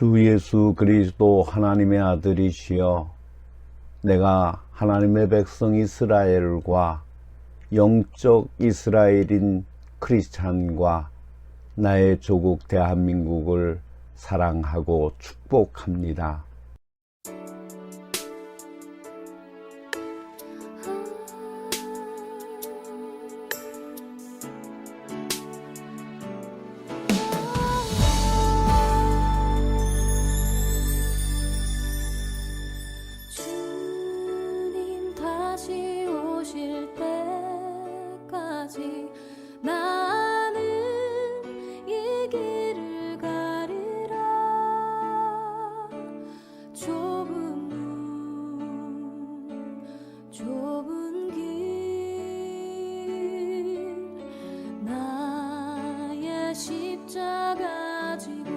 주 예수 그리스도 하나님의 아들이시여, 내가 하나님의 백성 이스라엘과 영적 이스라엘인 크리스찬과 나의 조국 대한민국을 사랑하고 축복합니다. 주님 다시 오실 때까지 나는 이 길을 가리라. 좁은 문 좁은 길 나의 십자가 지고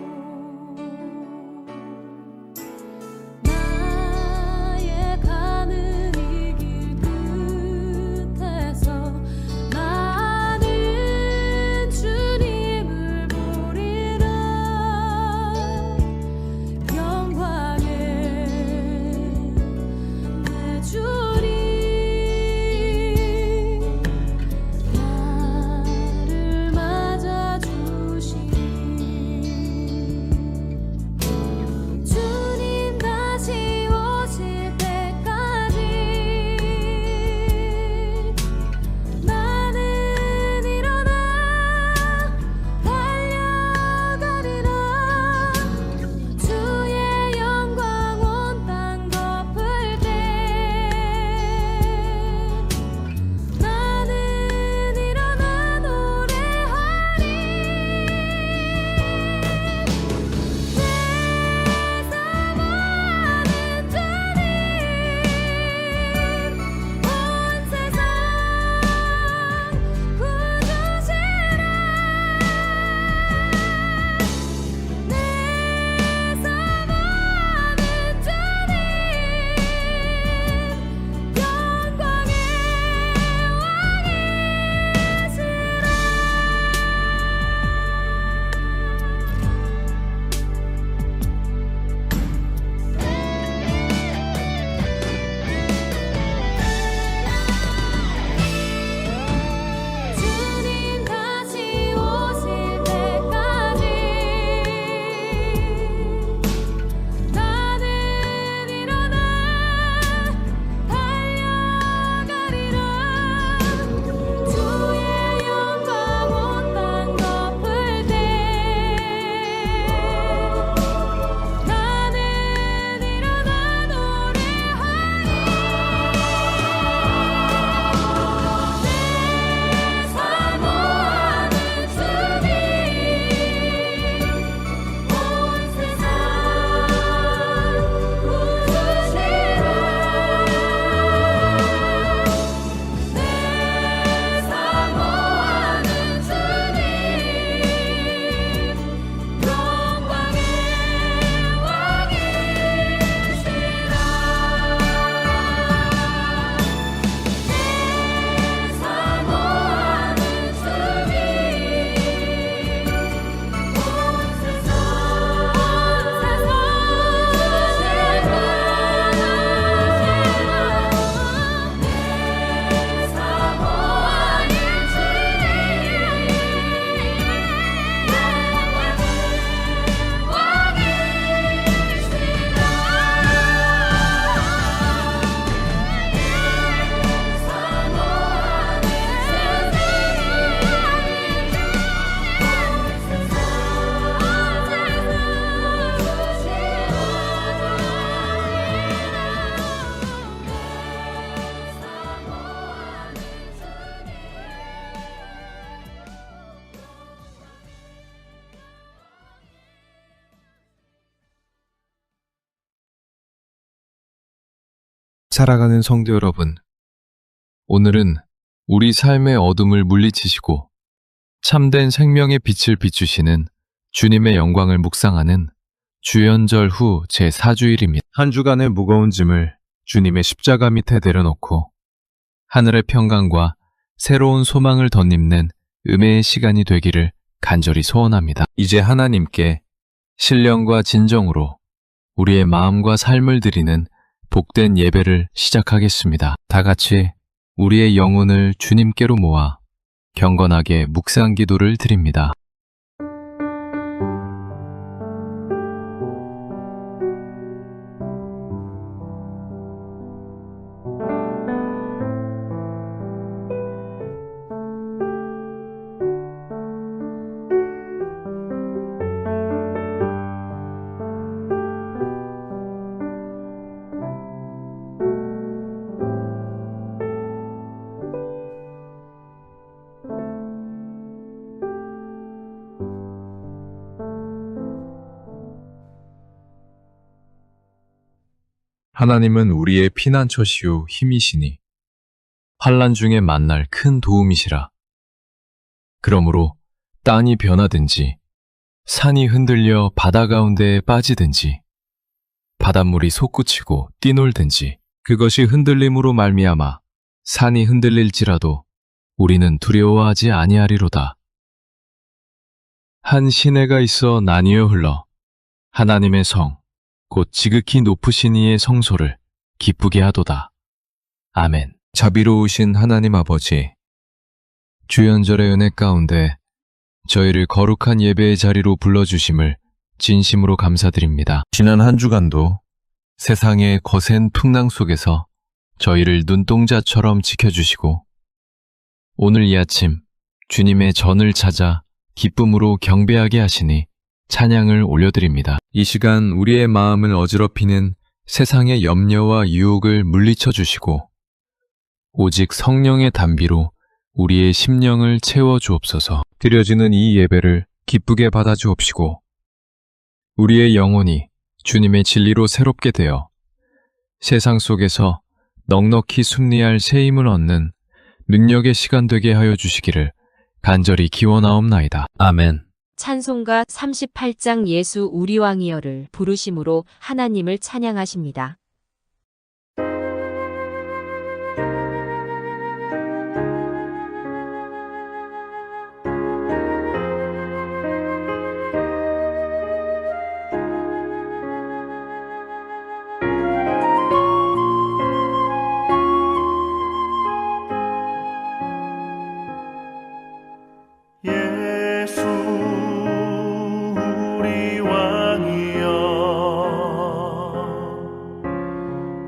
나의 가는 이 길 끝에서 나는 주님을 보리라. 영광에 내 주님 나를 맞아주시니 주님 다시 오실 때까지 나는 일어나 달려가리라. 주의 영광 온 땅 덮을 때 나는 일어나 노래하리. 내 사모하는 주님 온 세상 구주시라. 내 사모하는 주님 영광의 주님 다시 오실 때까지 나는 일어나 달려가리라. 주의 영광 온 땅 덮을 때 나는 일어나 노래하리. 내 사모하는 주님 온 세상 구주시라. 내 사모하는 주님 영광의 왕이시라. 사모하는 주님 온 세상 살아가는 성도 여러분, 오늘은 우리 삶의 어둠을 물리치시고 참된 생명의 빛을 비추시는 주님의 영광을 묵상하는 주연절 후 제4주일입니다. 한 주간의 무거운 짐을 주님의 십자가 밑에 내려놓고 하늘의 평강과 새로운 소망을 덧입는 은혜의 시간이 되기를 간절히 소원합니다. 이제 하나님께 신령과 진정으로 우리의 마음과 삶을 드리는 복된 예배를 시작하겠습니다. 다 같이 우리의 영혼을 주님께로 모아 경건하게 묵상 기도를 드립니다. 하나님은 우리의 피난처시요 힘이시니 환난 중에 만날 큰 도움이시라. 그러므로 땅이 변하든지 산이 흔들려 바다 가운데에 빠지든지 바닷물이 솟구치고 뛰놀든지 그것이 흔들림으로 말미암아 산이 흔들릴지라도 우리는 두려워하지 아니하리로다. 한 시내가 있어 나뉘어 흘러 하나님의 성 곧 지극히 높으신 이의 성소를 기쁘게 하도다. 아멘. 자비로우신 하나님 아버지, 주연절의 은혜 가운데 저희를 거룩한 예배의 자리로 불러주심을 진심으로 감사드립니다. 지난 한 주간도 세상의 거센 풍랑 속에서 저희를 눈동자처럼 지켜주시고 오늘 이 아침 주님의 전을 찾아 기쁨으로 경배하게 하시니 찬양을 올려드립니다. 이 시간 우리의 마음을 어지럽히는 세상의 염려와 유혹을 물리쳐 주시고 오직 성령의 단비로 우리의 심령을 채워 주옵소서. 드려지는 이 예배를 기쁘게 받아 주옵시고 우리의 영혼이 주님의 진리로 새롭게 되어 세상 속에서 넉넉히 승리할 새 힘을 얻는 능력의 시간 되게 하여 주시기를 간절히 기원하옵나이다. 아멘. 찬송가 38장 예수 우리 왕이여를 부르심으로 하나님을 찬양하십니다. 예수 우리 왕이여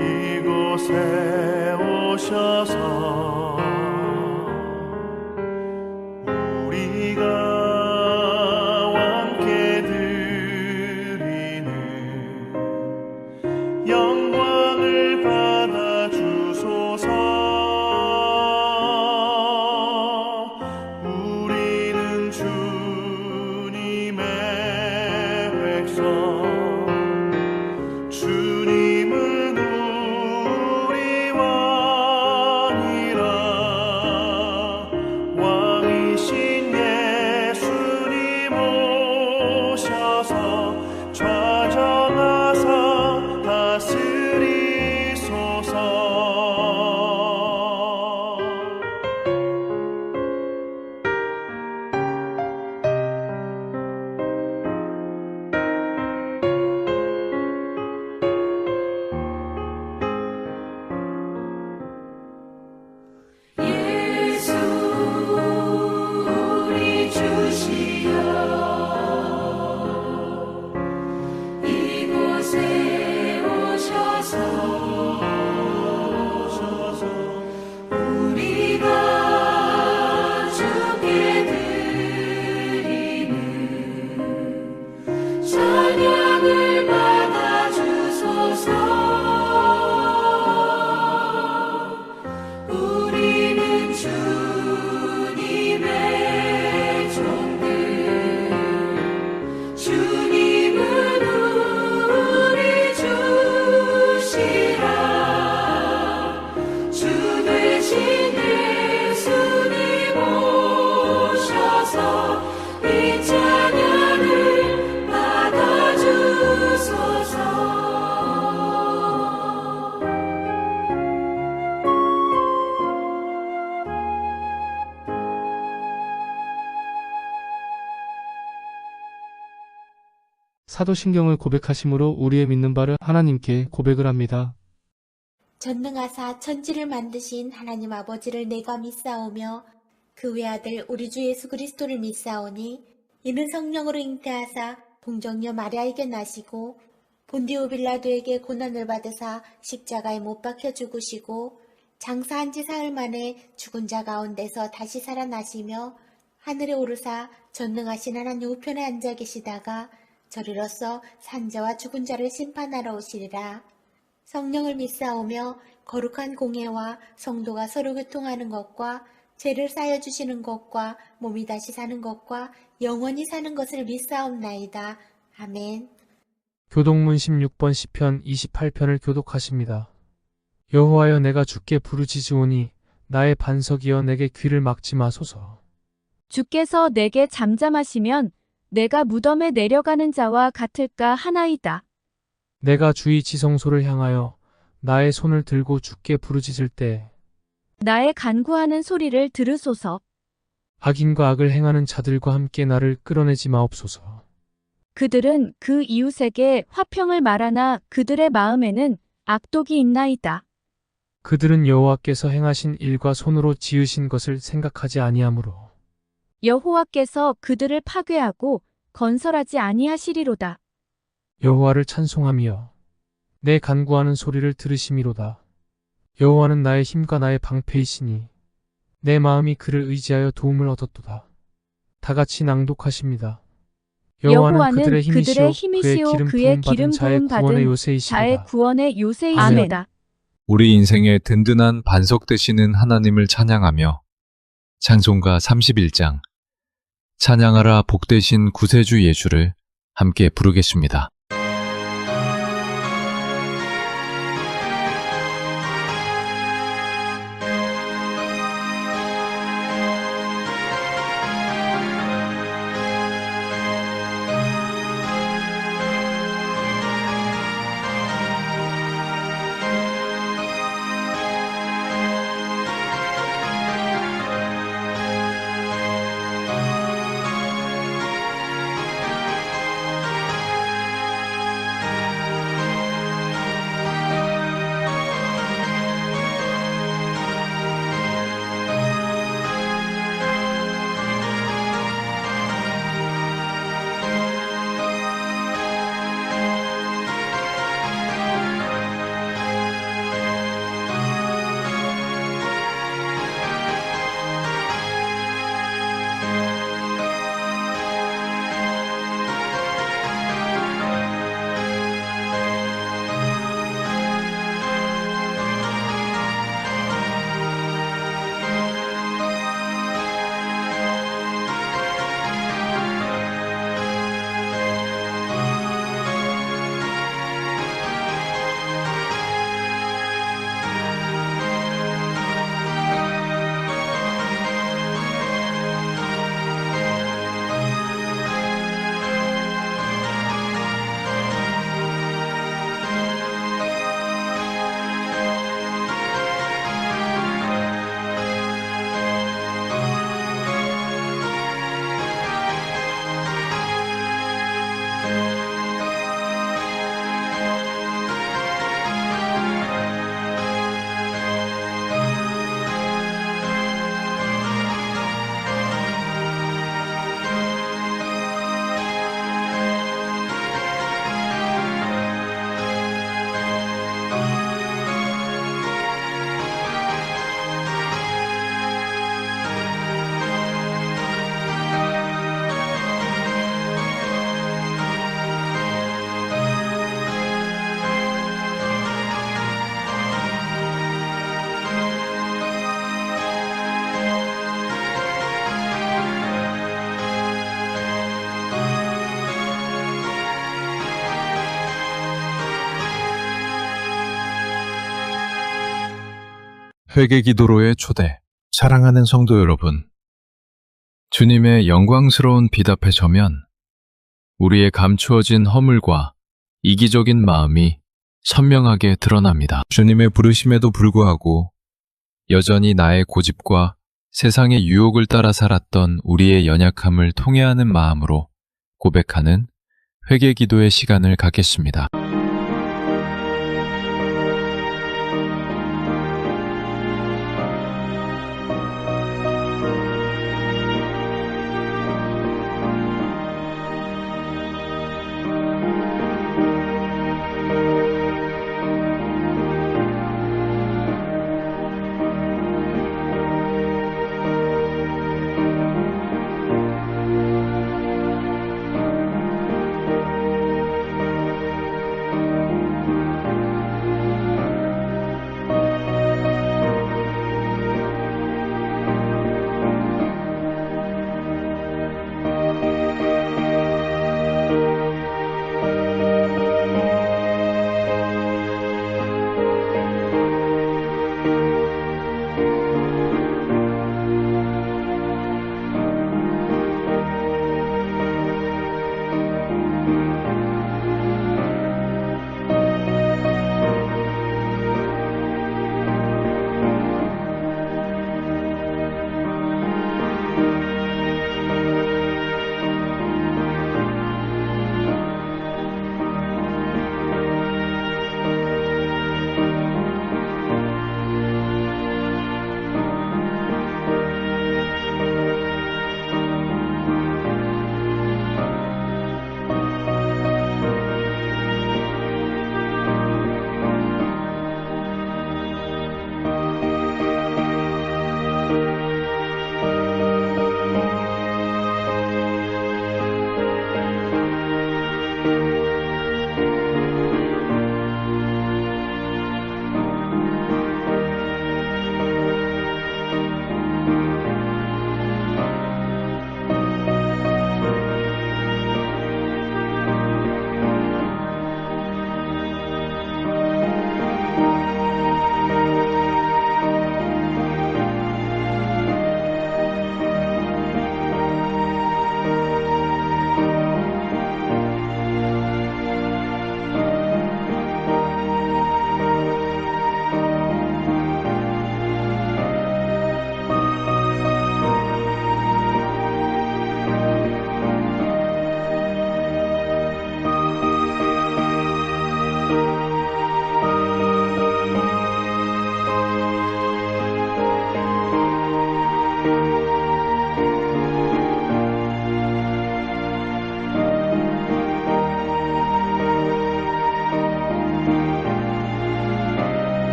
이곳에 오셔서 우리가 왕께 드리는 영광을 받아 주소서. 주님은 우리 왕이라 왕이신 예수님 오셔서 좌정하사 다스리소서. 사도신경을 고백하심으로 우리의 믿는 바를 하나님께 고백을 합니다. 전능하사 천지를 만드신 하나님 아버지를 내가 믿사오며 그 외아들 우리 주 예수 그리스도를 믿사오니 이는 성령으로 잉태하사 동정녀 마리아에게 나시고 본디오 빌라도에게 고난을 받으사 십자가에 못 박혀 죽으시고 장사한 지 사흘 만에 죽은 자 가운데서 다시 살아나시며 하늘에 오르사 전능하신 하나님 우편에 앉아 계시다가 저리로서 산자와 죽은 자를 심판하러 오시리라. 성령을 믿사오며 거룩한 공예와 성도가 서로 교통하는 것과 죄를 쌓여 주시는 것과 몸이 다시 사는 것과 영원히 사는 것을 믿사옵나이다. 아멘. 교독문 16번 시편 28편을 교독하십니다. 여호와여 내가 주께 부르짖으오니 나의 반석이여 내게 귀를 막지 마소서. 주께서 내게 잠잠하시면 내가 무덤에 내려가는 자와 같을까 하나이다. 내가 주의 지성소를 향하여 나의 손을 들고 주께 부르짖을 때 나의 간구하는 소리를 들으소서. 악인과 악을 행하는 자들과 함께 나를 끌어내지 마옵소서. 그들은 그 이웃에게 화평을 말하나 그들의 마음에는 악독이 있나이다. 그들은 여호와께서 행하신 일과 손으로 지으신 것을 생각하지 아니하므로 여호와께서 그들을 파괴하고 건설하지 아니하시리로다. 여호와를 찬송하며 내 간구하는 소리를 들으심이로다. 여호와는 나의 힘과 나의 방패이시니 내 마음이 그를 의지하여 도움을 얻었도다. 다 같이 낭독하십니다. 여호와는 그들의 힘이시오 그의 기름 부음 받은 자의 구원의 요새이시로다. 우리 인생의 든든한 반석 되시는 하나님을 찬양하며 찬송가 31장 찬양하라 복되신 구세주 예수를 함께 부르겠습니다. 회개기도로의 초대. 사랑하는 성도 여러분, 주님의 영광스러운 빛 앞에 서면 우리의 감추어진 허물과 이기적인 마음이 선명하게 드러납니다. 주님의 부르심에도 불구하고 여전히 나의 고집과 세상의 유혹을 따라 살았던 우리의 연약함을 통회하는 마음으로 고백하는 회개 기도의 시간을 갖겠습니다.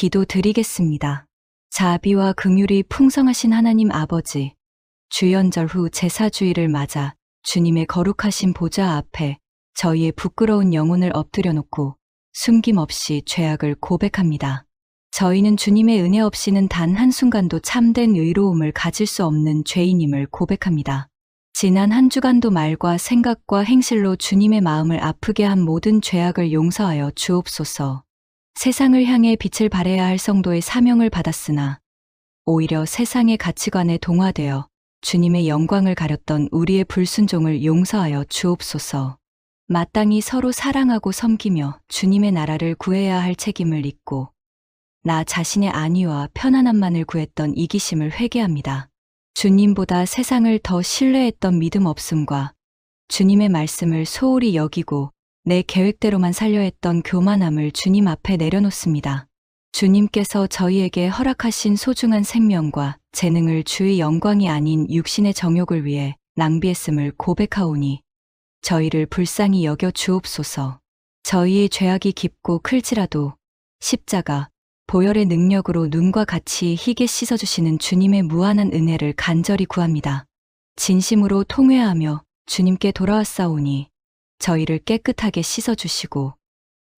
기도드리겠습니다. 자비와 긍휼이 풍성하신 하나님 아버지, 주연절 후 제사주일을 맞아 주님의 거룩하신 보좌 앞에 저희의 부끄러운 영혼을 엎드려 놓고 숨김없이 죄악을 고백합니다. 저희는 주님의 은혜 없이는 단 한순간도 참된 의로움을 가질 수 없는 죄인임을 고백합니다. 지난 한 주간도 말과 생각과 행실로 주님의 마음을 아프게 한 모든 죄악을 용서하여 주옵소서. 세상을 향해 빛을 발해야 할 성도의 사명을 받았으나 오히려 세상의 가치관에 동화되어 주님의 영광을 가렸던 우리의 불순종을 용서하여 주옵소서. 마땅히 서로 사랑하고 섬기며 주님의 나라를 구해야 할 책임을 잊고 나 자신의 안위와 편안함만을 구했던 이기심을 회개합니다. 주님보다 세상을 더 신뢰했던 믿음 없음과 주님의 말씀을 소홀히 여기고 내 계획대로만 살려 했던 교만함을 주님 앞에 내려놓습니다. 주님께서 저희에게 허락하신 소중한 생명과 재능을 주의 영광이 아닌 육신의 정욕을 위해 낭비했음을 고백하오니 저희를 불쌍히 여겨 주옵소서. 저희의 죄악이 깊고 클지라도 십자가, 보혈의 능력으로 눈과 같이 희게 씻어주시는 주님의 무한한 은혜를 간절히 구합니다. 진심으로 통회하며 주님께 돌아왔사오니 저희를 깨끗하게 씻어주시고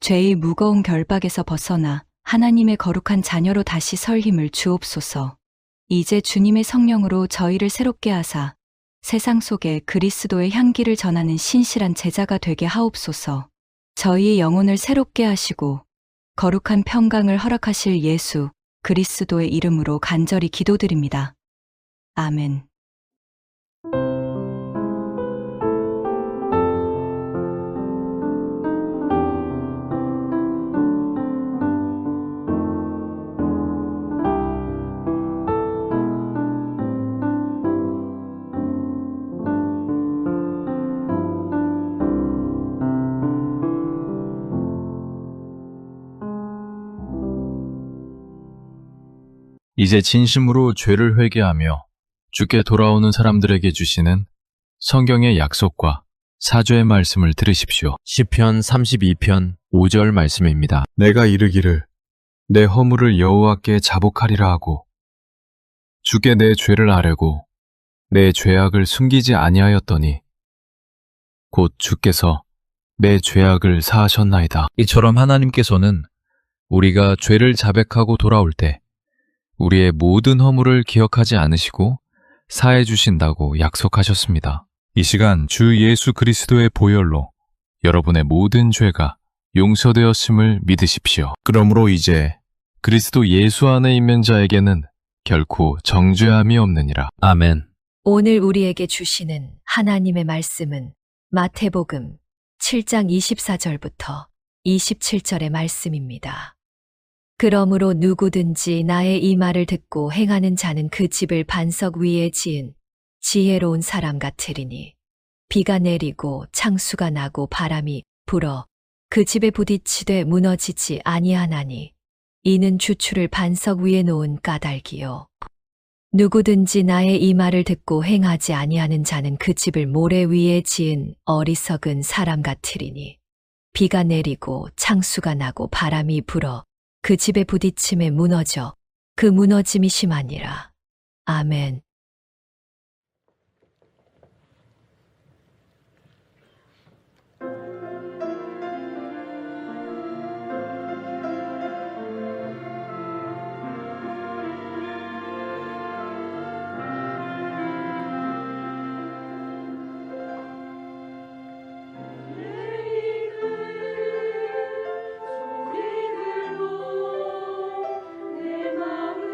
죄의 무거운 결박에서 벗어나 하나님의 거룩한 자녀로 다시 설 힘을 주옵소서. 이제 주님의 성령으로 저희를 새롭게 하사 세상 속에 그리스도의 향기를 전하는 신실한 제자가 되게 하옵소서. 저희의 영혼을 새롭게 하시고 거룩한 평강을 허락하실 예수 그리스도의 이름으로 간절히 기도드립니다. 아멘. 이제 진심으로 죄를 회개하며 주께 돌아오는 사람들에게 주시는 성경의 약속과 사죄의 말씀을 들으십시오. 시편 32편 5절 말씀입니다. 내가 이르기를 내 허물을 여호와께 자복하리라 하고 주께 내 죄를 아뢰고 내 죄악을 숨기지 아니하였더니 곧 주께서 내 죄악을 사하셨나이다. 이처럼 하나님께서는 우리가 죄를 자백하고 돌아올 때 우리의 모든 허물을 기억하지 않으시고 사해 주신다고 약속하셨습니다. 이 시간 주 예수 그리스도의 보혈로 여러분의 모든 죄가 용서되었음을 믿으십시오. 그러므로 이제 그리스도 예수 안에 있는 자에게는 결코 정죄함이 없느니라. 아멘. 오늘 우리에게 주시는 하나님의 말씀은 마태복음 7장 24절부터 27절의 말씀입니다. 그러므로 누구든지 나의 이 말을 듣고 행하는 자는 그 집을 반석 위에 지은 지혜로운 사람 같으리니 비가 내리고 창수가 나고 바람이 불어 그 집에 부딪히되 무너지지 아니하나니 이는 주추를 반석 위에 놓은 까닭이요. 누구든지 나의 이 말을 듣고 행하지 아니하는 자는 그 집을 모래 위에 지은 어리석은 사람 같으리니 비가 내리고 창수가 나고 바람이 불어 그 집에 부딪힘에 무너져 그 무너짐이 심하니라. 아멘. 내 마음을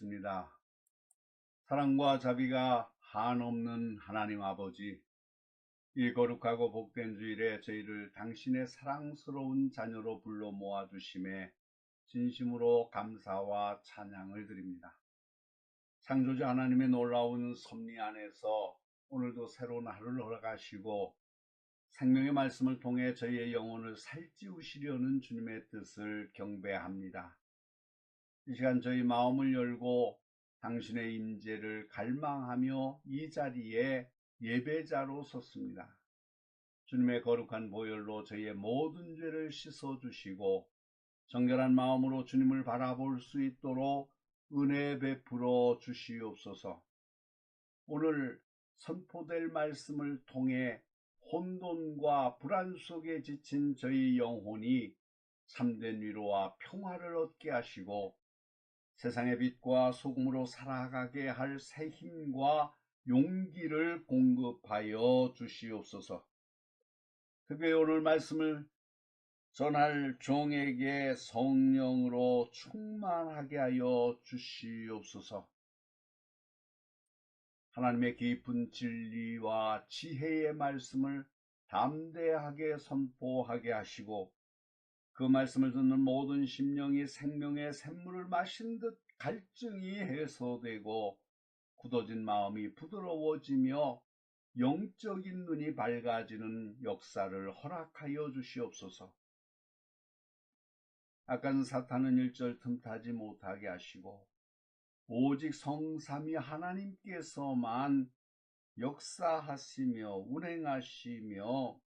기도하겠습니다. 사랑과 자비가 한없는 하나님 아버지, 이 거룩하고 복된 주일에 저희를 당신의 사랑스러운 자녀로 불러 모아주심에 진심으로 감사와 찬양을 드립니다. 창조주 하나님의 놀라운 섭리 안에서 오늘도 새로운 하루를 허락하시고 생명의 말씀을 통해 저희의 영혼을 살찌우시려는 주님의 뜻을 경배합니다. 이 시간 저희 마음을 열고 당신의 임재를 갈망하며 이 자리에 예배자로 섰습니다. 주님의 거룩한 보혈로 저희의 모든 죄를 씻어주시고 정결한 마음으로 주님을 바라볼 수 있도록 은혜 베풀어 주시옵소서. 오늘 선포될 말씀을 통해 혼돈과 불안 속에 지친 저희 영혼이 참된 위로와 평화를 얻게 하시고 세상의 빛과 소금으로 살아가게 할 새 힘과 용기를 공급하여 주시옵소서. 특별히 오늘 말씀을 전할 종에게 성령으로 충만하게 하여 주시옵소서. 하나님의 깊은 진리와 지혜의 말씀을 담대하게 선포하게 하시고 그 말씀을 듣는 모든 심령이 생명의 샘물을 마신 듯 갈증이 해소되고 굳어진 마음이 부드러워지며 영적인 눈이 밝아지는 역사를 허락하여 주시옵소서. 악한 사탄은 일절 틈타지 못하게 하시고 오직 성삼위 하나님께서만 역사하시며 운행하시며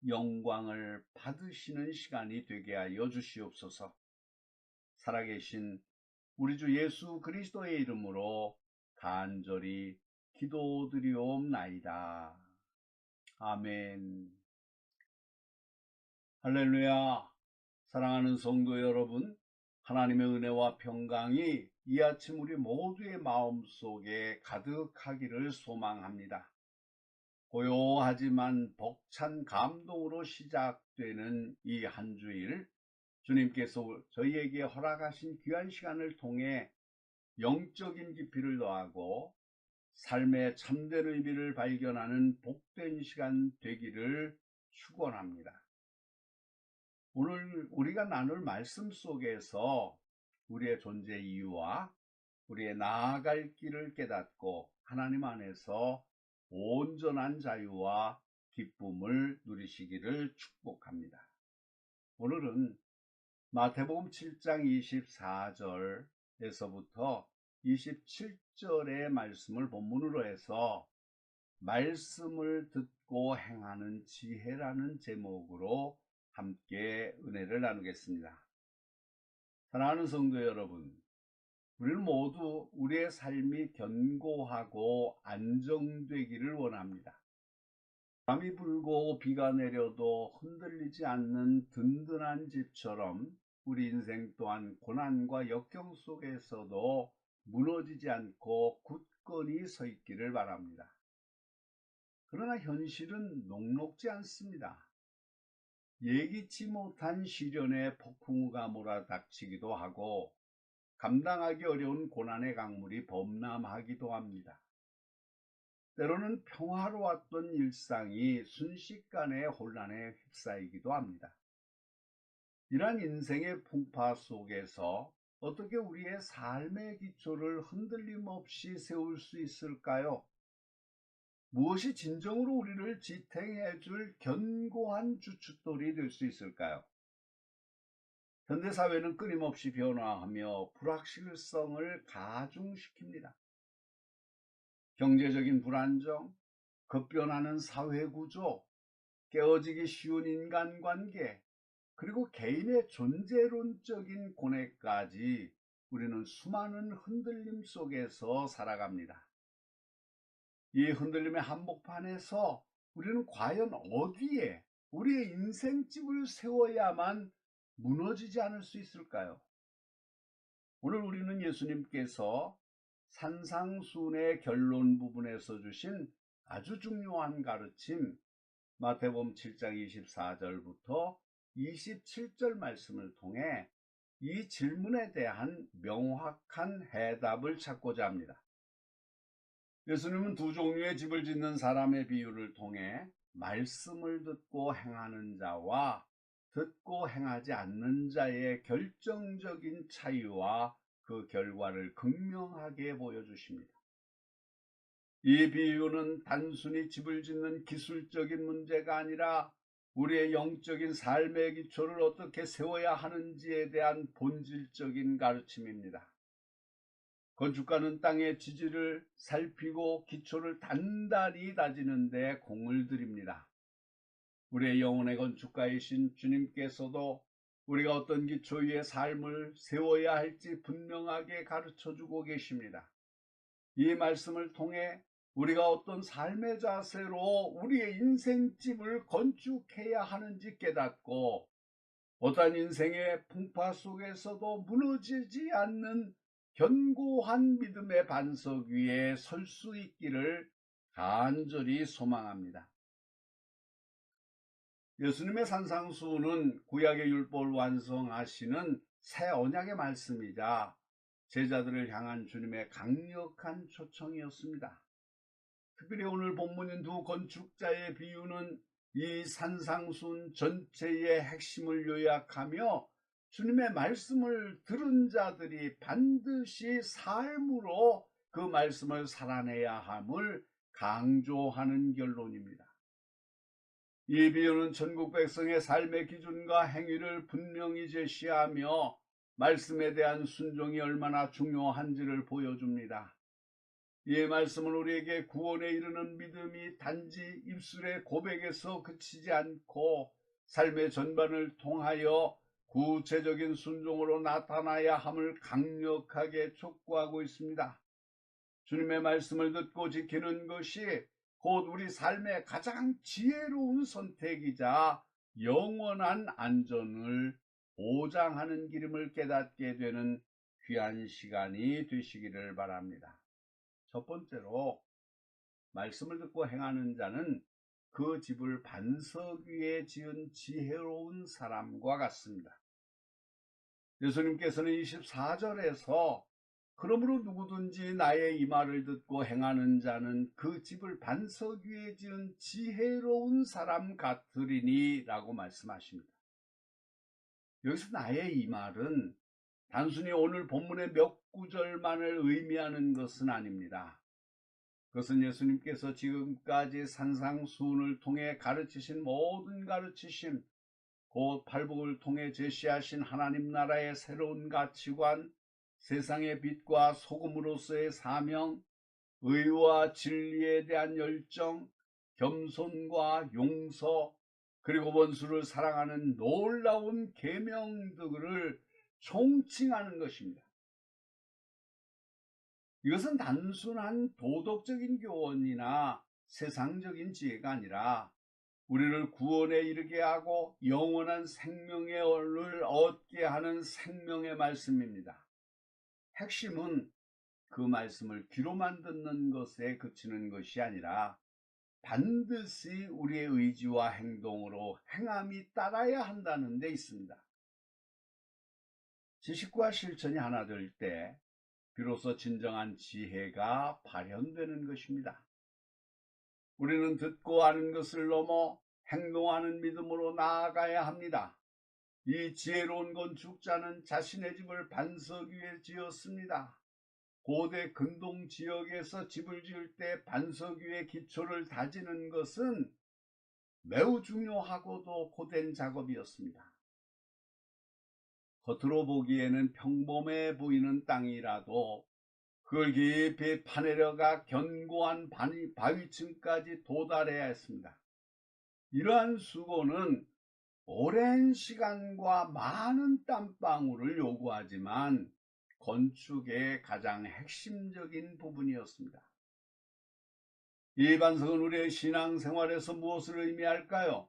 영광을 받으시는 시간이 되게 하여 주시옵소서. 살아계신 우리 주 예수 그리스도의 이름으로 간절히 기도드리옵나이다. 아멘. 할렐루야. 사랑하는 성도 여러분, 하나님의 은혜와 평강이 이 아침 우리 모두의 마음속에 가득하기를 소망합니다. 고요하지만 벅찬 감동으로 시작되는 이 한 주일, 주님께서 저희에게 허락하신 귀한 시간을 통해 영적인 깊이를 더하고 삶의 참된 의미를 발견하는 복된 시간 되기를 축원합니다. 오늘 우리가 나눌 말씀 속에서 우리의 존재 이유와 우리의 나아갈 길을 깨닫고 하나님 안에서 온전한 자유와 기쁨을 누리시기를 축복합니다. 오늘은 마태복음 7장 24절에서부터 27절의 말씀을 본문으로 해서 말씀을 듣고 행하는 지혜라는 제목으로 함께 은혜를 나누겠습니다. 사랑하는 성도 여러분, 우리는 모두 우리의 삶이 견고하고 안정되기를 원합니다. 바람이 불고 비가 내려도 흔들리지 않는 든든한 집처럼 우리 인생 또한 고난과 역경 속에서도 무너지지 않고 굳건히 서 있기를 바랍니다. 그러나 현실은 녹록지 않습니다. 예기치 못한 시련에 폭풍우가 몰아닥치기도 하고 감당하기 어려운 고난의 강물이 범람하기도 합니다. 때로는 평화로웠던 일상이 순식간에 혼란에 휩싸이기도 합니다. 이러한 인생의 풍파 속에서 어떻게 우리의 삶의 기초를 흔들림 없이 세울 수 있을까요? 무엇이 진정으로 우리를 지탱해 줄 견고한 주춧돌이 될 수 있을까요? 현대사회는 끊임없이 변화하며 불확실성을 가중시킵니다. 경제적인 불안정, 급변하는 사회구조, 깨어지기 쉬운 인간관계, 그리고 개인의 존재론적인 고뇌까지 우리는 수많은 흔들림 속에서 살아갑니다. 이 흔들림의 한복판에서 우리는 과연 어디에 우리의 인생집을 세워야만 무너지지 않을 수 있을까요? 오늘 우리는 예수님께서 산상수훈의 결론 부분에서 주신 아주 중요한 가르침, 마태복음 7장 24절부터 27절 말씀을 통해 이 질문에 대한 명확한 해답을 찾고자 합니다. 예수님은 두 종류의 집을 짓는 사람의 비유를 통해 말씀을 듣고 행하는 자와 듣고 행하지 않는 자의 결정적인 차이와 그 결과를 극명하게 보여주십니다. 이 비유는 단순히 집을 짓는 기술적인 문제가 아니라 우리의 영적인 삶의 기초를 어떻게 세워야 하는지에 대한 본질적인 가르침입니다. 건축가는 땅의 지지를 살피고 기초를 단단히 다지는 데 공을 들입니다. 우리의 영혼의 건축가이신 주님께서도 우리가 어떤 기초 위에 삶을 세워야 할지 분명하게 가르쳐주고 계십니다. 이 말씀을 통해 우리가 어떤 삶의 자세로 우리의 인생집을 건축해야 하는지 깨닫고 어떠한 인생의 풍파 속에서도 무너지지 않는 견고한 믿음의 반석 위에 설 수 있기를 간절히 소망합니다. 예수님의 산상수훈은 구약의 율법을 완성하시는 새 언약의 말씀이자 제자들을 향한 주님의 강력한 초청이었습니다. 특별히 오늘 본문인 두 건축자의 비유는 이 산상수훈 전체의 핵심을 요약하며 주님의 말씀을 들은 자들이 반드시 삶으로 그 말씀을 살아내야 함을 강조하는 결론입니다. 이 비유는 천국 백성의 삶의 기준과 행위를 분명히 제시하며 말씀에 대한 순종이 얼마나 중요한지를 보여줍니다. 이 말씀은 우리에게 구원에 이르는 믿음이 단지 입술의 고백에서 그치지 않고 삶의 전반을 통하여 구체적인 순종으로 나타나야 함을 강력하게 촉구하고 있습니다. 주님의 말씀을 듣고 지키는 것이 곧 우리 삶의 가장 지혜로운 선택이자 영원한 안전을 보장하는 길임을 깨닫게 되는 귀한 시간이 되시기를 바랍니다. 첫 번째로, 말씀을 듣고 행하는 자는 그 집을 반석 위에 지은 지혜로운 사람과 같습니다. 예수님께서는 24절에서 그러므로 누구든지 나의 이 말을 듣고 행하는 자는 그 집을 반석 위에 지은 지혜로운 사람 같으리니 라고 말씀하십니다. 여기서 나의 이 말은 단순히 오늘 본문의 몇 구절만을 의미하는 것은 아닙니다. 그것은 예수님께서 지금까지 산상수훈을 통해 가르치신 모든 가르치심, 곧 팔복을 통해 제시하신 하나님 나라의 새로운 가치관, 세상의 빛과 소금으로서의 사명, 의와 진리에 대한 열정, 겸손과 용서, 그리고 원수를 사랑하는 놀라운 계명들을 총칭하는 것입니다. 이것은 단순한 도덕적인 교훈이나 세상적인 지혜가 아니라 우리를 구원에 이르게 하고 영원한 생명의 얼을 얻게 하는 생명의 말씀입니다. 핵심은 그 말씀을 귀로만 듣는 것에 그치는 것이 아니라 반드시 우리의 의지와 행동으로 행함이 따라야 한다는 데 있습니다. 지식과 실천이 하나 될 때 비로소 진정한 지혜가 발현되는 것입니다. 우리는 듣고 아는 것을 넘어 행동하는 믿음으로 나아가야 합니다. 이 지혜로운 건축자는 자신의 집을 반석 위에 지었습니다. 고대 근동 지역에서 집을 지을 때 반석 위에 기초를 다지는 것은 매우 중요하고도 고된 작업이었습니다. 겉으로 보기에는 평범해 보이는 땅이라도 그걸 깊이 파내려가 견고한 바위층까지 도달해야 했습니다. 이러한 수고는 오랜 시간과 많은 땀방울을 요구하지만 건축의 가장 핵심적인 부분이었습니다. 이 반석은 우리의 신앙생활에서 무엇을 의미할까요?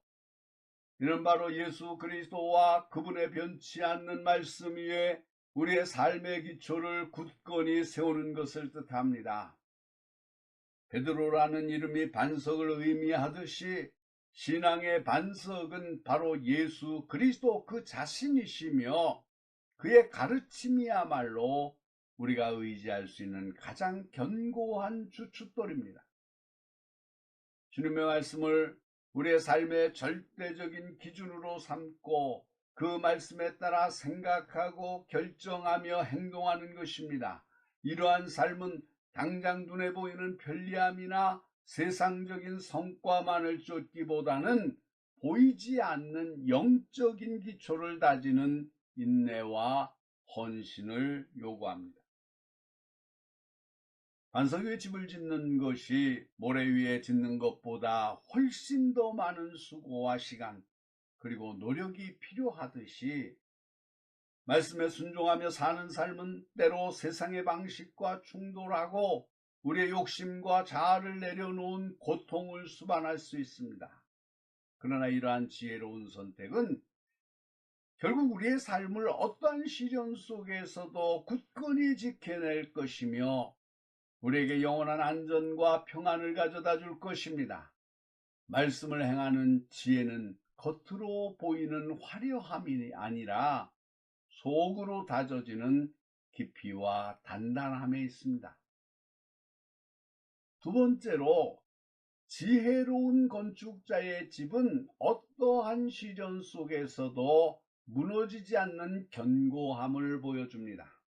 이는 바로 예수 그리스도와 그분의 변치 않는 말씀 위에 우리의 삶의 기초를 굳건히 세우는 것을 뜻합니다. 베드로라는 이름이 반석을 의미하듯이 신앙의 반석은 바로 예수 그리스도 그 자신이시며 그의 가르침이야말로 우리가 의지할 수 있는 가장 견고한 주춧돌입니다. 주님의 말씀을 우리의 삶의 절대적인 기준으로 삼고 그 말씀에 따라 생각하고 결정하며 행동하는 것입니다. 이러한 삶은 당장 눈에 보이는 편리함이나 세상적인 성과만을 쫓기보다는 보이지 않는 영적인 기초를 다지는 인내와 헌신을 요구합니다. 반석 위에 집을 짓는 것이 모래 위에 짓는 것보다 훨씬 더 많은 수고와 시간 그리고 노력이 필요하듯이 말씀에 순종하며 사는 삶은 때로 세상의 방식과 충돌하고 우리의 욕심과 자아를 내려놓은 고통을 수반할 수 있습니다. 그러나 이러한 지혜로운 선택은 결국 우리의 삶을 어떠한 시련 속에서도 굳건히 지켜낼 것이며 우리에게 영원한 안전과 평안을 가져다 줄 것입니다. 말씀을 행하는 지혜는 겉으로 보이는 화려함이 아니라 속으로 다져지는 깊이와 단단함에 있습니다. 두 번째로, 지혜로운 건축자의 집은 어떠한 시련 속에서도 무너지지 않는 견고함을 보여줍니다.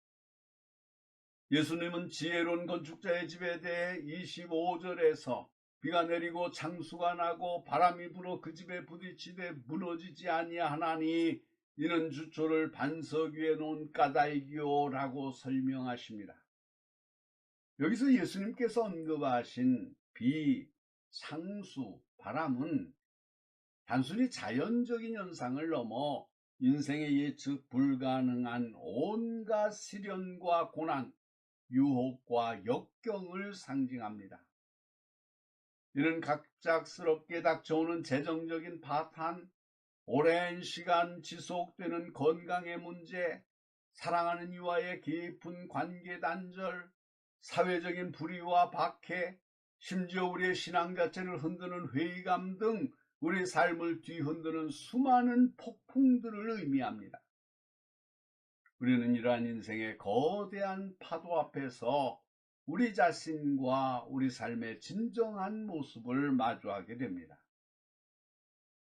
예수님은 지혜로운 건축자의 집에 대해 25절에서 비가 내리고 창수가 나고 바람이 불어 그 집에 부딪히되 무너지지 아니하나니 이는 주초를 반석 위에 놓은 까닭이요라고 설명하십니다. 여기서 예수님께서 언급하신 비, 창수, 바람은 단순히 자연적인 현상을 넘어 인생의 예측 불가능한 온갖 시련과 고난, 유혹과 역경을 상징합니다. 이는 갑작스럽게 닥쳐오는 재정적인 파탄, 오랜 시간 지속되는 건강의 문제, 사랑하는 이와의 깊은 관계 단절, 사회적인 불의와 박해, 심지어 우리의 신앙 자체를 흔드는 회의감 등 우리 삶을 뒤흔드는 수많은 폭풍들을 의미합니다. 우리는 이러한 인생의 거대한 파도 앞에서 우리 자신과 우리 삶의 진정한 모습을 마주하게 됩니다.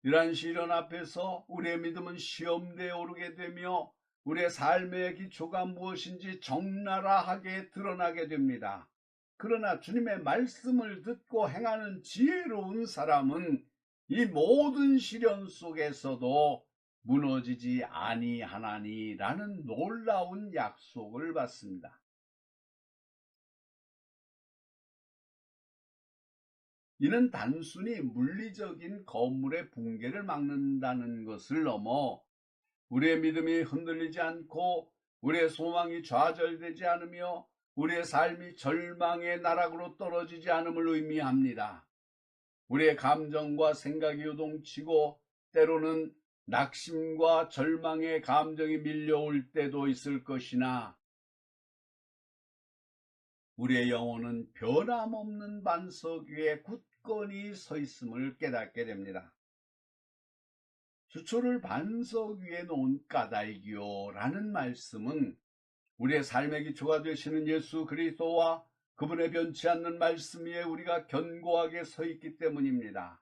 이러한 시련 앞에서 우리의 믿음은 시험대에 오르게 되며 우리의 삶의 기초가 무엇인지 적나라하게 드러나게 됩니다. 그러나 주님의 말씀을 듣고 행하는 지혜로운 사람은 이 모든 시련 속에서도 무너지지 아니하나니라는 놀라운 약속을 받습니다. 이는 단순히 물리적인 건물의 붕괴를 막는다는 것을 넘어 우리의 믿음이 흔들리지 않고 우리의 소망이 좌절되지 않으며 우리의 삶이 절망의 나락으로 떨어지지 않음을 의미합니다. 우리의 감정과 생각이 요동치고 때로는 낙심과 절망의 감정이 밀려올 때도 있을 것이나 우리의 영혼은 변함없는 반석 위에 굳건히 서 있음을 깨닫게 됩니다. 주초를 반석 위에 놓은 까닭이요라는 말씀은 우리의 삶의 기초가 되시는 예수 그리스도와 그분의 변치 않는 말씀 위에 우리가 견고하게 서 있기 때문입니다.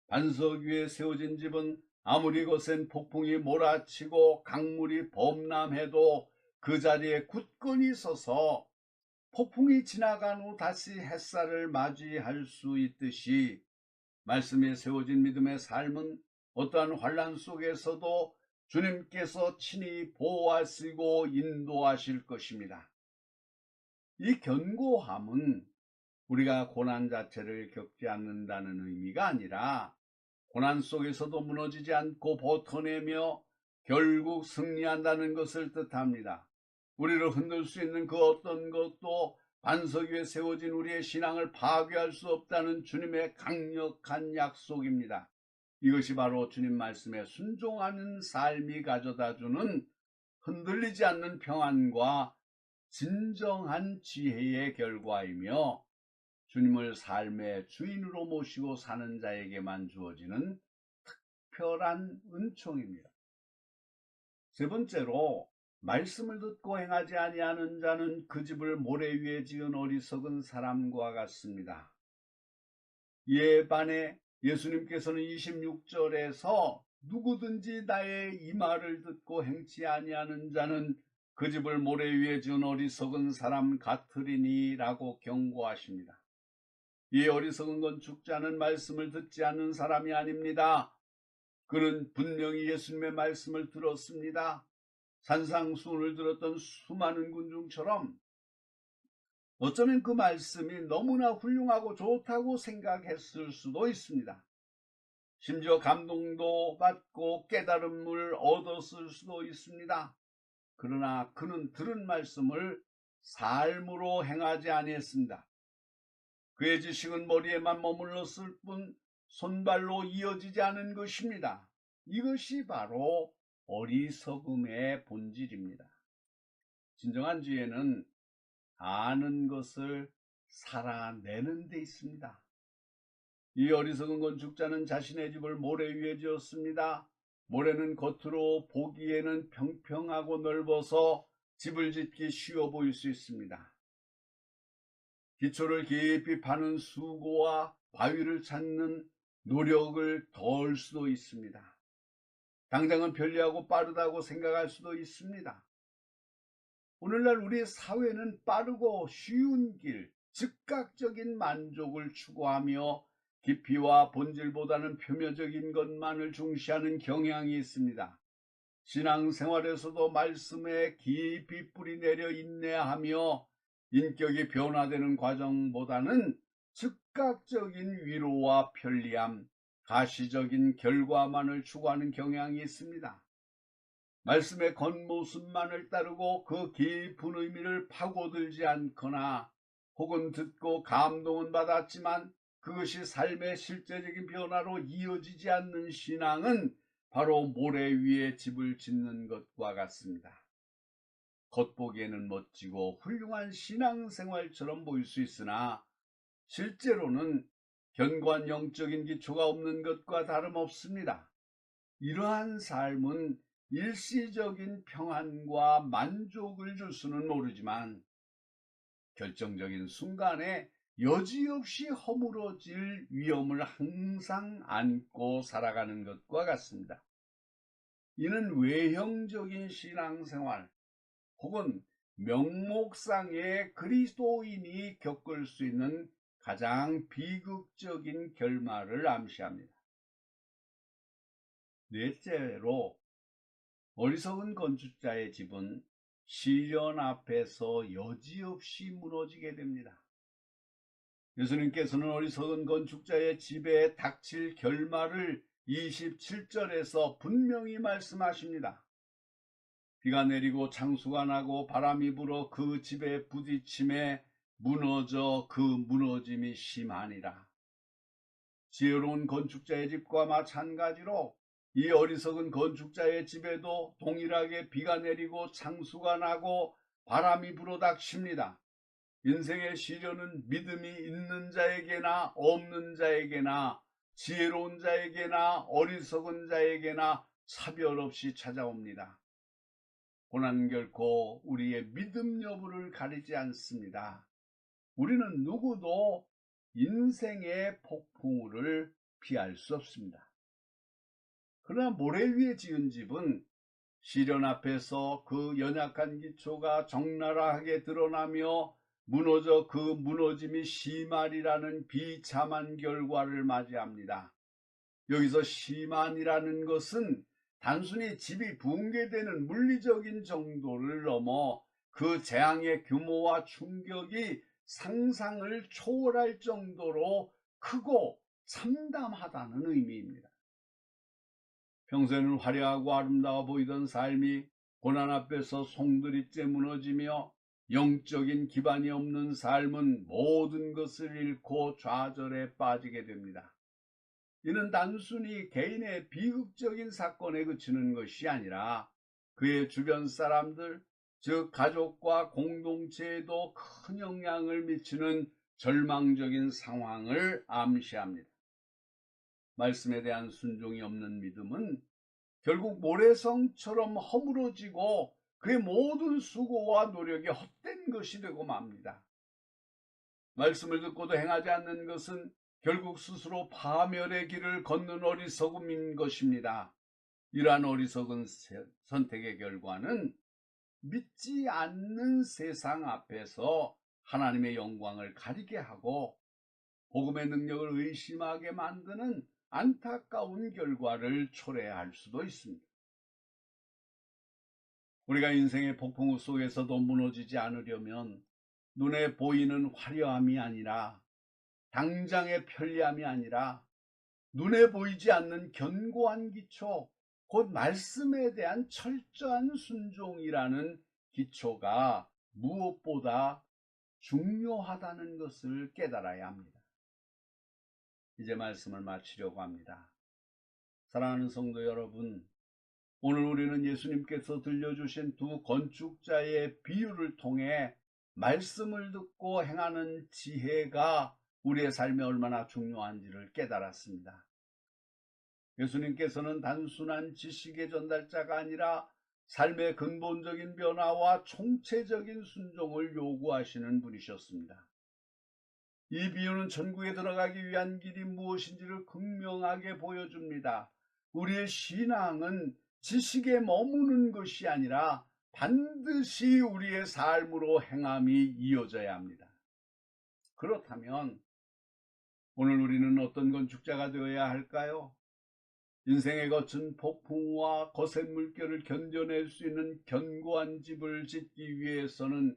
반석 위에 세워진 집은 아무리 거센 폭풍이 몰아치고 강물이 범람해도 그 자리에 굳건히 서서 폭풍이 지나간 후 다시 햇살을 맞이할 수 있듯이 말씀에 세워진 믿음의 삶은 어떠한 환난 속에서도 주님께서 친히 보호하시고 인도하실 것입니다. 이 견고함은 우리가 고난 자체를 겪지 않는다는 의미가 아니라 고난 속에서도 무너지지 않고 버텨내며 결국 승리한다는 것을 뜻합니다. 우리를 흔들 수 있는 그 어떤 것도 반석 위에 세워진 우리의 신앙을 파괴할 수 없다는 주님의 강력한 약속입니다. 이것이 바로 주님 말씀에 순종하는 삶이 가져다주는 흔들리지 않는 평안과 진정한 지혜의 결과이며 주님을 삶의 주인으로 모시고 사는 자에게만 주어지는 특별한 은총입니다. 세 번째로 말씀을 듣고 행하지 아니하는 자는 그 집을 모래 위에 지은 어리석은 사람과 같습니다. 이에 반해 예수님께서는 26절에서 누구든지 나의 이 말을 듣고 행치 아니하는 자는 그 집을 모래 위에 지은 어리석은 사람 같으리니 라고 경고하십니다. 이 어리석은 건축자는 말씀을 듣지 않는 사람이 아닙니다. 그는 분명히 예수님의 말씀을 들었습니다. 산상수훈을 들었던 수많은 군중처럼 어쩌면 그 말씀이 너무나 훌륭하고 좋다고 생각했을 수도 있습니다. 심지어 감동도 받고 깨달음을 얻었을 수도 있습니다. 그러나 그는 들은 말씀을 삶으로 행하지 아니했습니다. 그의 지식은 머리에만 머물렀을 뿐 손발로 이어지지 않은 것입니다. 이것이 바로 어리석음의 본질입니다. 진정한 지혜는 아는 것을 살아내는 데 있습니다. 이 어리석은 건축자는 자신의 집을 모래 위에 지었습니다. 모래는 겉으로 보기에는 평평하고 넓어서 집을 짓기 쉬워 보일 수 있습니다. 기초를 깊이 파는 수고와 바위를 찾는 노력을 덜 수도 있습니다. 당장은 편리하고 빠르다고 생각할 수도 있습니다. 오늘날 우리 사회는 빠르고 쉬운 길, 즉각적인 만족을 추구하며 깊이와 본질보다는 표면적인 것만을 중시하는 경향이 있습니다. 신앙생활에서도 말씀에 깊이 뿌리내려 인내하며 인격이 변화되는 과정보다는 즉각적인 위로와 편리함, 가시적인 결과만을 추구하는 경향이 있습니다. 말씀의 겉모습만을 따르고 그 깊은 의미를 파고들지 않거나 혹은 듣고 감동은 받았지만 그것이 삶의 실제적인 변화로 이어지지 않는 신앙은 바로 모래 위에 집을 짓는 것과 같습니다. 겉보기에는 멋지고 훌륭한 신앙생활처럼 보일 수 있으나 실제로는 견고한 영적인 기초가 없는 것과 다름없습니다. 이러한 삶은 일시적인 평안과 만족을 줄 수는 모르지만 결정적인 순간에 여지없이 허물어질 위험을 항상 안고 살아가는 것과 같습니다. 이는 외형적인 신앙생활 혹은 명목상의 그리스도인이 겪을 수 있는 가장 비극적인 결말을 암시합니다. 넷째로 어리석은 건축자의 집은 시련 앞에서 여지없이 무너지게 됩니다. 예수님께서는 어리석은 건축자의 집에 닥칠 결말을 27절에서 분명히 말씀하십니다. 비가 내리고 창수가 나고 바람이 불어 그 집에 부딪힘에 무너져 그 무너짐이 심하니라. 지혜로운 건축자의 집과 마찬가지로 이 어리석은 건축자의 집에도 동일하게 비가 내리고 창수가 나고 바람이 불어 닥칩니다. 인생의 시련은 믿음이 있는 자에게나 없는 자에게나 지혜로운 자에게나 어리석은 자에게나 차별 없이 찾아옵니다. 고난 결코 우리의 믿음 여부를 가리지 않습니다. 우리는 누구도 인생의 폭풍우를 피할 수 없습니다. 그러나 모래 위에 지은 집은 시련 앞에서 그 연약한 기초가 적나라하게 드러나며 무너져 그 무너짐이 심하리라는 비참한 결과를 맞이합니다. 여기서 심한이라는 것은 단순히 집이 붕괴되는 물리적인 정도를 넘어 그 재앙의 규모와 충격이 상상을 초월할 정도로 크고 참담하다는 의미입니다. 평소에는 화려하고 아름다워 보이던 삶이 고난 앞에서 송두리째 무너지며 영적인 기반이 없는 삶은 모든 것을 잃고 좌절에 빠지게 됩니다. 이는 단순히 개인의 비극적인 사건에 그치는 것이 아니라 그의 주변 사람들, 즉 가족과 공동체에도 큰 영향을 미치는 절망적인 상황을 암시합니다. 말씀에 대한 순종이 없는 믿음은 결국 모래성처럼 허물어지고 그의 모든 수고와 노력이 헛된 것이 되고 맙니다. 말씀을 듣고도 행하지 않는 것은 결국 스스로 파멸의 길을 걷는 어리석음인 것입니다. 이러한 어리석은 선택의 결과는 믿지 않는 세상 앞에서 하나님의 영광을 가리게 하고 복음의 능력을 의심하게 만드는 안타까운 결과를 초래할 수도 있습니다. 우리가 인생의 폭풍우 속에서도 무너지지 않으려면 눈에 보이는 화려함이 아니라, 당장의 편리함이 아니라 눈에 보이지 않는 견고한 기초, 곧 말씀에 대한 철저한 순종이라는 기초가 무엇보다 중요하다는 것을 깨달아야 합니다. 이제 말씀을 마치려고 합니다. 사랑하는 성도 여러분, 오늘 우리는 예수님께서 들려주신 두 건축자의 비유를 통해 말씀을 듣고 행하는 지혜가 우리의 삶에 얼마나 중요한지를 깨달았습니다. 예수님께서는 단순한 지식의 전달자가 아니라 삶의 근본적인 변화와 총체적인 순종을 요구하시는 분이셨습니다. 이 비유는 천국에 들어가기 위한 길이 무엇인지를 극명하게 보여줍니다. 우리의 신앙은 지식에 머무는 것이 아니라 반드시 우리의 삶으로 행함이 이어져야 합니다. 그렇다면 오늘 우리는 어떤 건축자가 되어야 할까요? 인생의 거친 폭풍과 거센 물결을 견뎌낼 수 있는 견고한 집을 짓기 위해서는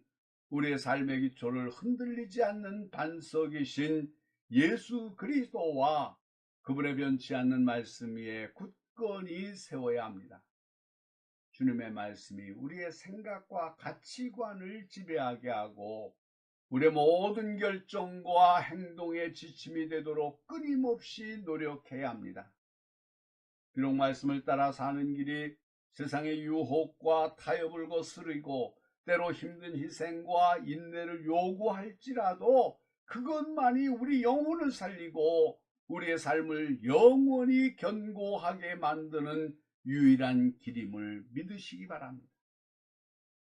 우리의 삶의 기초를 흔들리지 않는 반석이신 예수 그리스도와 그분의 변치 않는 말씀 위에 굳건히 세워야 합니다. 주님의 말씀이 우리의 생각과 가치관을 지배하게 하고 우리의 모든 결정과 행동의 지침이 되도록 끊임없이 노력해야 합니다. 비록 말씀을 따라 사는 길이 세상의 유혹과 타협을 거스르고 때로 힘든 희생과 인내를 요구할지라도 그것만이 우리 영혼을 살리고 우리의 삶을 영원히 견고하게 만드는 유일한 길임을 믿으시기 바랍니다.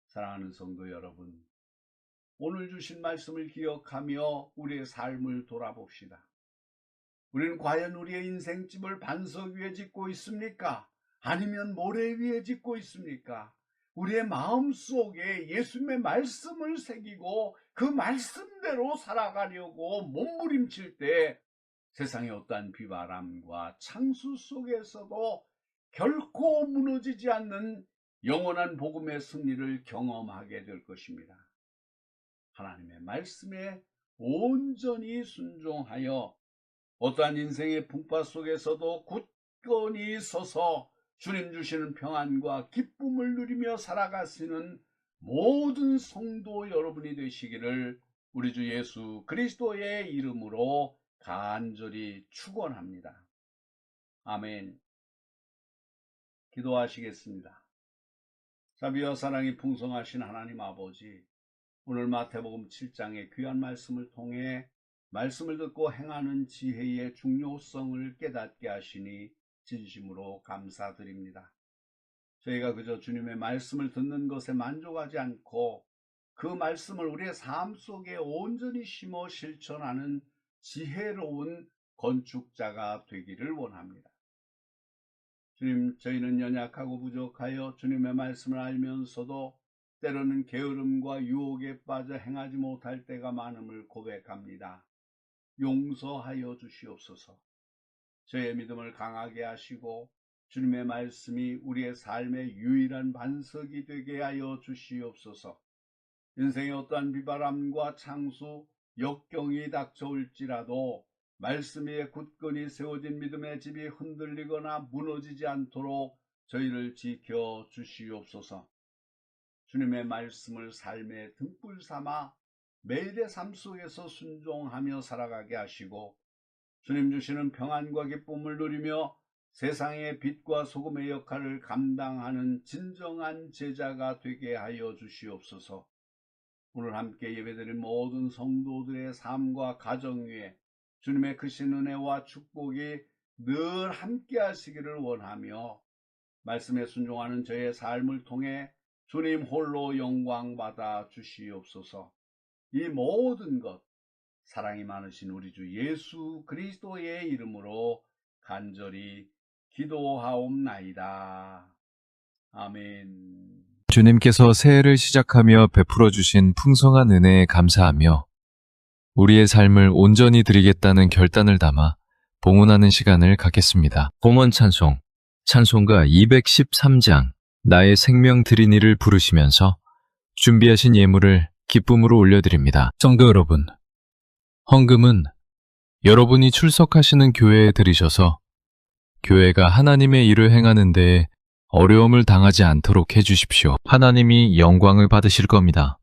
사랑하는 성도 여러분, 오늘 주신 말씀을 기억하며 우리의 삶을 돌아봅시다. 우리는 과연 우리의 인생집을 반석 위에 짓고 있습니까? 아니면 모래 위에 짓고 있습니까? 우리의 마음속에 예수님의 말씀을 새기고 그 말씀대로 살아가려고 몸부림칠 때 세상의 어떠한 비바람과 창수 속에서도 결코 무너지지 않는 영원한 복음의 승리를 경험하게 될 것입니다. 하나님의 말씀에 온전히 순종하여 어떠한 인생의 풍파 속에서도 굳건히 서서 주님 주시는 평안과 기쁨을 누리며 살아가시는 모든 성도 여러분이 되시기를 우리 주 예수 그리스도의 이름으로 간절히 축원합니다. 아멘. 기도하시겠습니다. 자비와 사랑이 풍성하신 하나님 아버지, 오늘 마태복음 7장의 귀한 말씀을 통해 말씀을 듣고 행하는 지혜의 중요성을 깨닫게 하시니 진심으로 감사드립니다. 저희가 그저 주님의 말씀을 듣는 것에 만족하지 않고 그 말씀을 우리의 삶 속에 온전히 심어 실천하는 지혜로운 건축자가 되기를 원합니다. 주님, 저희는 연약하고 부족하여 주님의 말씀을 알면서도 때로는 게으름과 유혹에 빠져 행하지 못할 때가 많음을 고백합니다. 용서하여 주시옵소서. 저의 믿음을 강하게 하시고 주님의 말씀이 우리의 삶의 유일한 반석이 되게 하여 주시옵소서. 인생의 어떠한 비바람과 창수, 역경이 닥쳐올지라도 말씀 위에 굳건히 세워진 믿음의 집이 흔들리거나 무너지지 않도록 저희를 지켜 주시옵소서. 주님의 말씀을 삶의 등불 삼아 매일의 삶 속에서 순종하며 살아가게 하시고 주님 주시는 평안과 기쁨을 누리며 세상의 빛과 소금의 역할을 감당하는 진정한 제자가 되게 하여 주시옵소서. 오늘 함께 예배드린 모든 성도들의 삶과 가정 위에 주님의 크신 은혜와 축복이 늘 함께 하시기를 원하며 말씀에 순종하는 저의 삶을 통해 주님 홀로 영광 받아 주시옵소서. 이 모든 것 사랑이 많으신 우리 주 예수 그리스도의 이름으로 간절히 기도하옵나이다. 아멘. 주님께서 새해를 시작하며 베풀어 주신 풍성한 은혜에 감사하며 우리의 삶을 온전히 드리겠다는 결단을 담아 봉헌하는 시간을 갖겠습니다. 봉헌 찬송, 찬송가 213장, 나의 생명 드리니를 부르시면서 준비하신 예물을 기쁨으로 올려드립니다. 성도 여러분, 헌금은 여러분이 출석하시는 교회에 드리셔서 교회가 하나님의 일을 행하는 데에 어려움을 당하지 않도록 해주십시오. 하나님이 영광을 받으실 겁니다.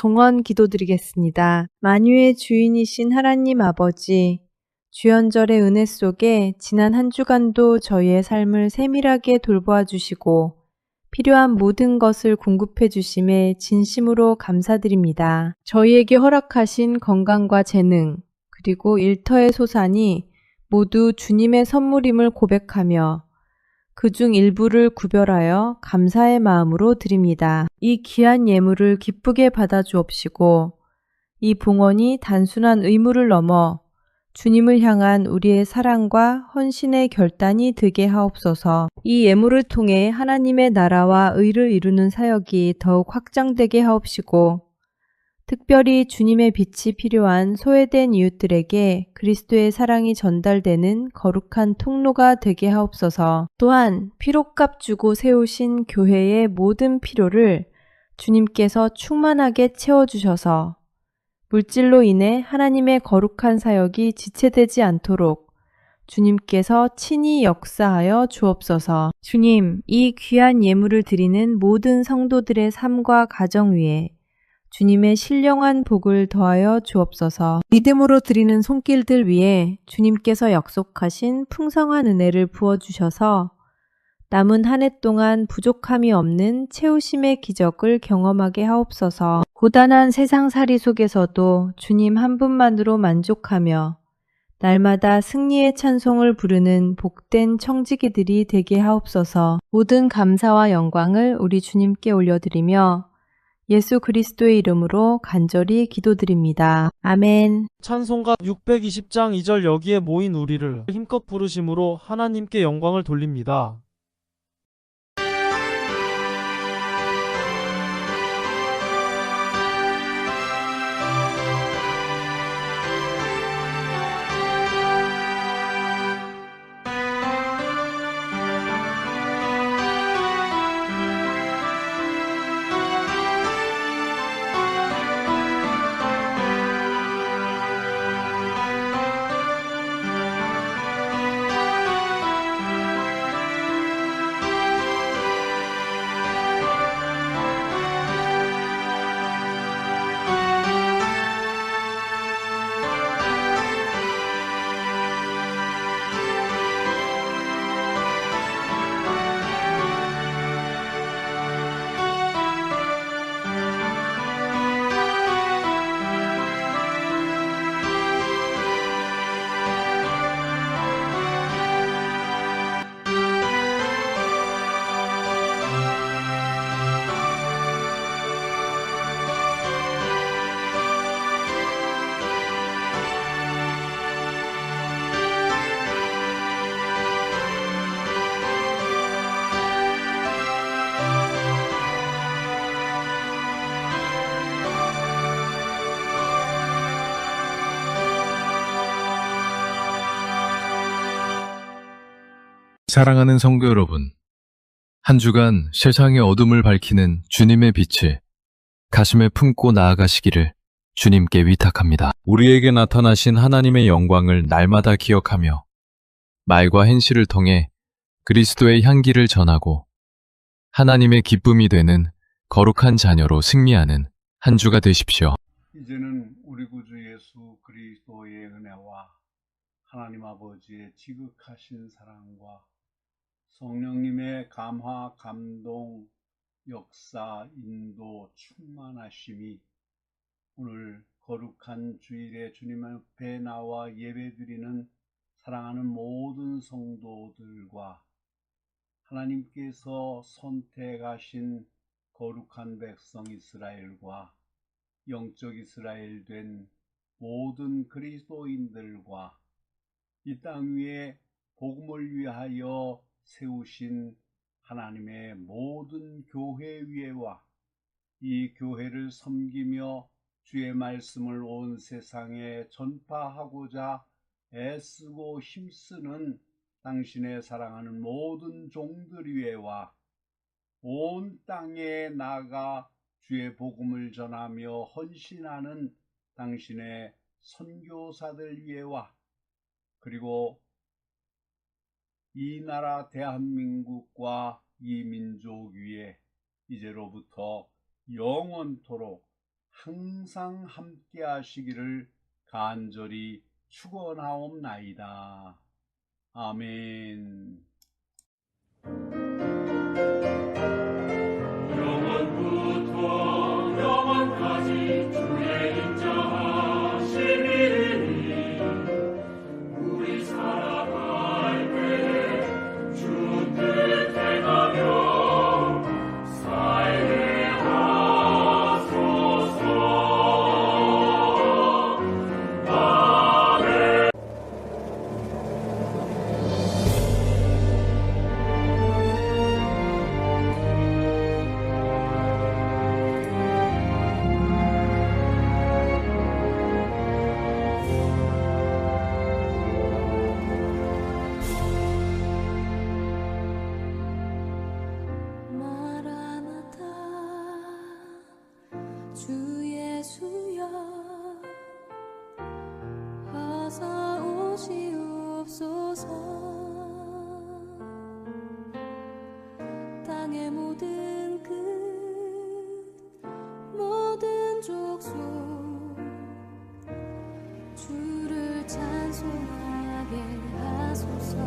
동원 기도드리겠습니다. 만유의 주인이신 하나님 아버지, 주연절의 은혜 속에 지난 한 주간도 저희의 삶을 세밀하게 돌보아 주시고 필요한 모든 것을 공급해 주심에 진심으로 감사드립니다. 저희에게 허락하신 건강과 재능, 그리고 일터의 소산이 모두 주님의 선물임을 고백하며 그중 일부를 구별하여 감사의 마음으로 드립니다. 이 귀한 예물을 기쁘게 받아 주옵시고 이 봉헌이 단순한 의무를 넘어 주님을 향한 우리의 사랑과 헌신의 결단이 되게 하옵소서. 이 예물을 통해 하나님의 나라와 의를 이루는 사역이 더욱 확장되게 하옵시고 특별히 주님의 빛이 필요한 소외된 이웃들에게 그리스도의 사랑이 전달되는 거룩한 통로가 되게 하옵소서. 또한 피로값 주고 세우신 교회의 모든 필요를 주님께서 충만하게 채워주셔서 물질로 인해 하나님의 거룩한 사역이 지체되지 않도록 주님께서 친히 역사하여 주옵소서. 주님, 이 귀한 예물을 드리는 모든 성도들의 삶과 가정 위에 주님의 신령한 복을 더하여 주옵소서. 믿음으로 드리는 손길들 위에 주님께서 약속하신 풍성한 은혜를 부어주셔서 남은 한 해 동안 부족함이 없는 채우심의 기적을 경험하게 하옵소서. 고단한 세상살이 속에서도 주님 한 분만으로 만족하며 날마다 승리의 찬송을 부르는 복된 청지기들이 되게 하옵소서. 모든 감사와 영광을 우리 주님께 올려드리며 예수 그리스도의 이름으로 간절히 기도드립니다. 아멘. 찬송가 620장 2절 여기에 모인 우리를 힘껏 부르심으로 하나님께 영광을 돌립니다. 사랑하는 성도 여러분, 한 주간 세상의 어둠을 밝히는 주님의 빛을 가슴에 품고 나아가시기를 주님께 위탁합니다. 우리에게 나타나신 하나님의 영광을 날마다 기억하며 말과 행실을 통해 그리스도의 향기를 전하고 하나님의 기쁨이 되는 거룩한 자녀로 승리하는 한 주가 되십시오. 이제는 우리 구주 예수 그리스도의 은혜와 하나님 아버지의 지극하신 사랑과 성령님의 감화, 감동, 역사, 인도, 충만하심이 오늘 거룩한 주일에 주님 앞에 나와 예배드리는 사랑하는 모든 성도들과 하나님께서 선택하신 거룩한 백성 이스라엘과 영적 이스라엘 된 모든 그리스도인들과 이 땅 위에 복음을 위하여 세우신 하나님의 모든 교회 위에와 이 교회를 섬기며 주의 말씀을 온 세상에 전파하고자 애쓰고 힘쓰는 당신의 사랑하는 모든 종들 위에와 온 땅에 나가 주의 복음을 전하며 헌신하는 당신의 선교사들 위에와 그리고 이 나라 대한민국과 이 민족 위에 이제로부터 영원토록 항상 함께 하시기를 간절히 축원하옵나이다. 아멘. 영원부터 영원까지 주의 인자하심이니 우리 살아갈 때 주 뜻에 가며 살게 하소서. 아멘. 마라나타 주 예수여 어서 오시옵소서. 땅의 모든 끝 모든 족속 주를 찬송하게 하소서.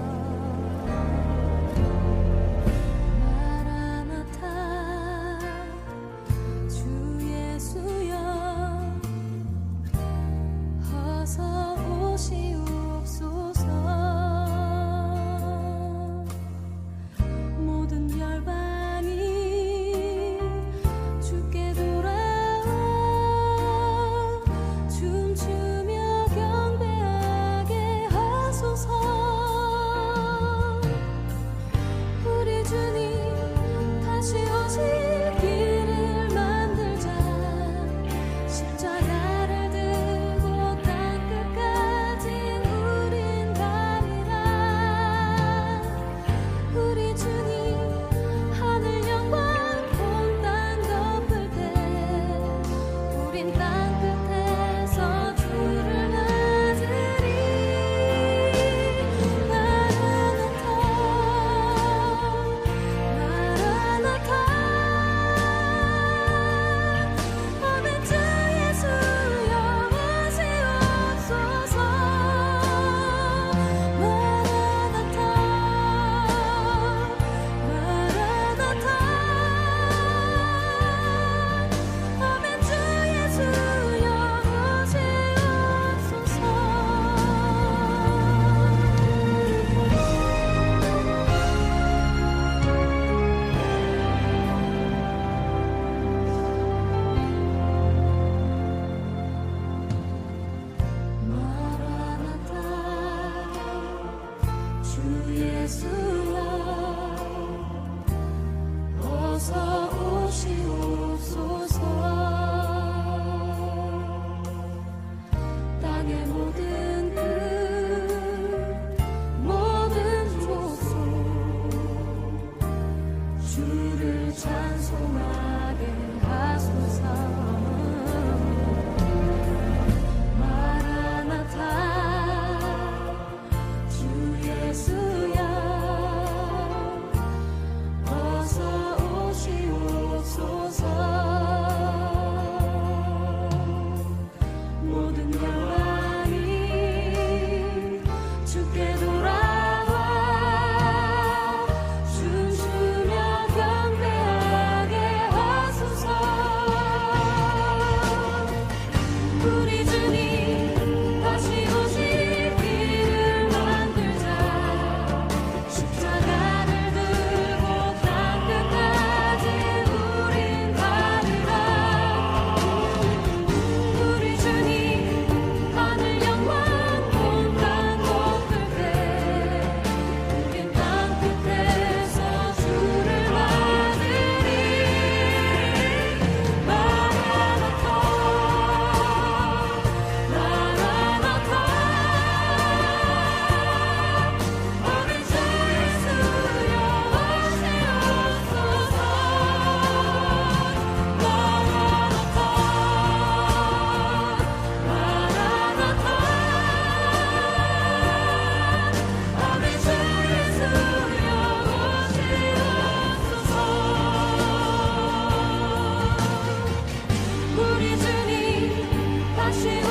우리 주님 다시